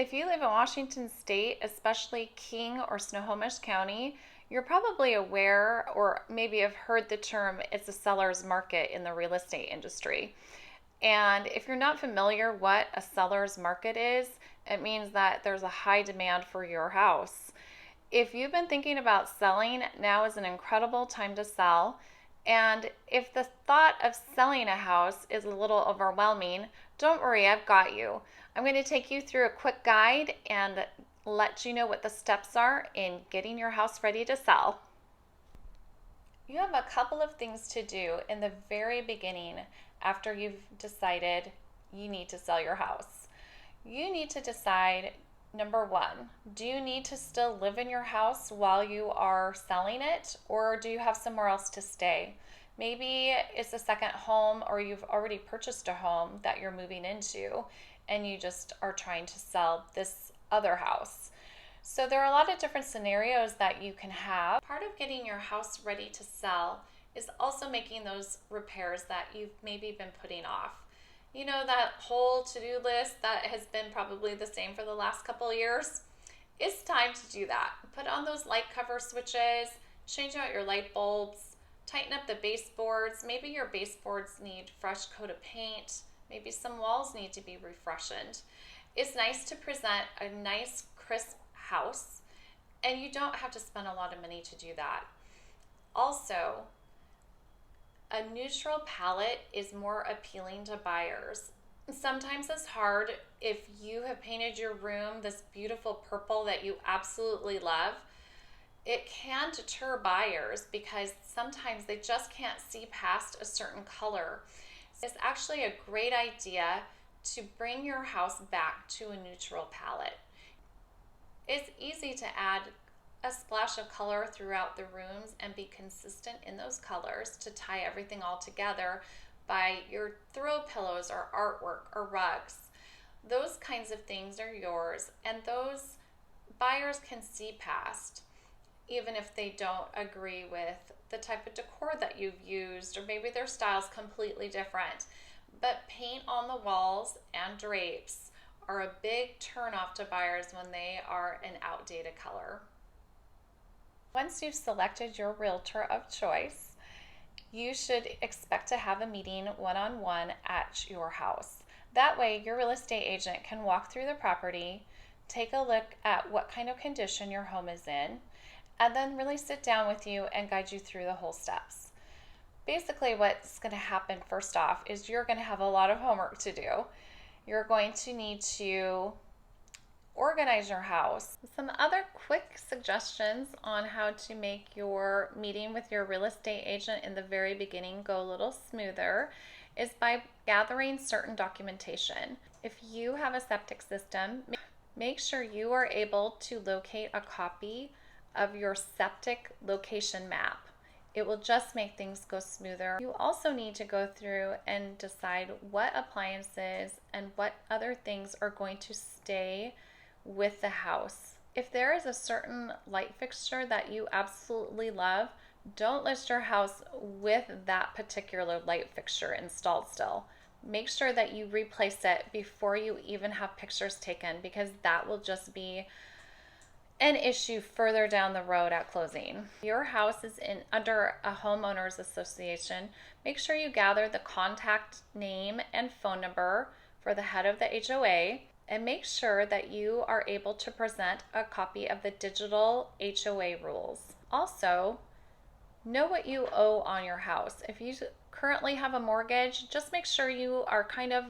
If you live in Washington State, especially King or Snohomish County, you're probably aware or maybe have heard the term it's a seller's market in the real estate industry. And if you're not familiar what a seller's market is, it means that there's a high demand for your house. If you've been thinking about selling, now is an incredible time to sell. And if the thought of selling a house is a little overwhelming, don't worry, I've got you. I'm going to take you through a quick guide and let you know what the steps are in getting your house ready to sell. You have a couple of things to do in the very beginning after you've decided you need to sell your house. You need to decide, number one, do you need to still live in your house while you are selling it, or do you have somewhere else to stay? Maybe it's a second home, or you've already purchased a home that you're moving into and you just are trying to sell this other house. So there are a lot of different scenarios that you can have. Part of getting your house ready to sell is also making those repairs that you've maybe been putting off. You know, that whole to-do list that has been probably the same for the last couple of years? It's time to do that. Put on those light cover switches, change out your light bulbs, tighten up the baseboards. Maybe your baseboards need fresh coat of paint. Maybe some walls need to be refreshened. It's nice to present a nice, crisp house, and you don't have to spend a lot of money to do that. Also, a neutral palette is more appealing to buyers. Sometimes it's hard if you have painted your room this beautiful purple that you absolutely love. It can deter buyers because sometimes they just can't see past a certain color. It's actually a great idea to bring your house back to a neutral palette. It's easy to add a splash of color throughout the rooms and be consistent in those colors to tie everything all together by your throw pillows or artwork or rugs. Those kinds of things are yours, and those buyers can see past, even if they don't agree with the type of decor that you've used, or maybe their style's completely different. But paint on the walls and drapes are a big turnoff to buyers when they are an outdated color. Once you've selected your realtor of choice, you should expect to have a meeting one-on-one at your house. That way, your real estate agent can walk through the property, take a look at what kind of condition your home is in, and then really sit down with you and guide you through the whole steps. Basically, what's going to happen first off is you're going to have a lot of homework to do. You're going to need to organize your house. Some other quick suggestions on how to make your meeting with your real estate agent in the very beginning go a little smoother is by gathering certain documentation. If you have a septic system, make sure you are able to locate a copy of your septic location map. It will just make things go smoother. You also need to go through and decide what appliances and what other things are going to stay with the house. If there is a certain light fixture that you absolutely love, don't list your house with that particular light fixture installed still. Make sure that you replace it before you even have pictures taken, because that will just be an issue further down the road at closing. Your house is under a homeowners association. Make sure you gather the contact name and phone number for the head of the HOA, and make sure that you are able to present a copy of the digital HOA rules. Also, know what you owe on your house. If you currently have a mortgage, just make sure you are kind of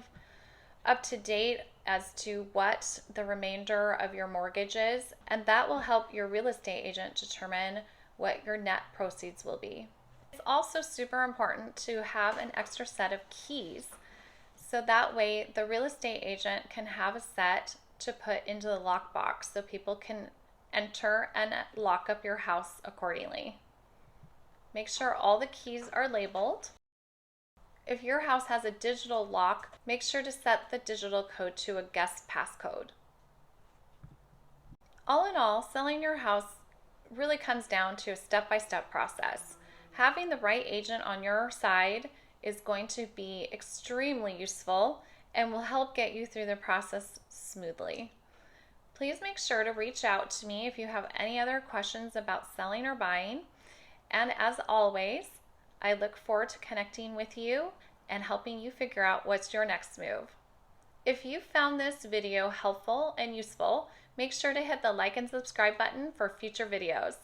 up to date as to what the remainder of your mortgage is, and that will help your real estate agent determine what your net proceeds will be. It's also super important to have an extra set of keys, so that way the real estate agent can have a set to put into the lockbox so people can enter and lock up your house accordingly. Make sure all the keys are labeled. If your house has a digital lock, make sure to set the digital code to a guest passcode. All in all, selling your house really comes down to a step-by-step process. Having the right agent on your side is going to be extremely useful and will help get you through the process smoothly. Please make sure to reach out to me if you have any other questions about selling or buying. And as always, I look forward to connecting with you and helping you figure out what's your next move. If you found this video helpful and useful, make sure to hit the like and subscribe button for future videos.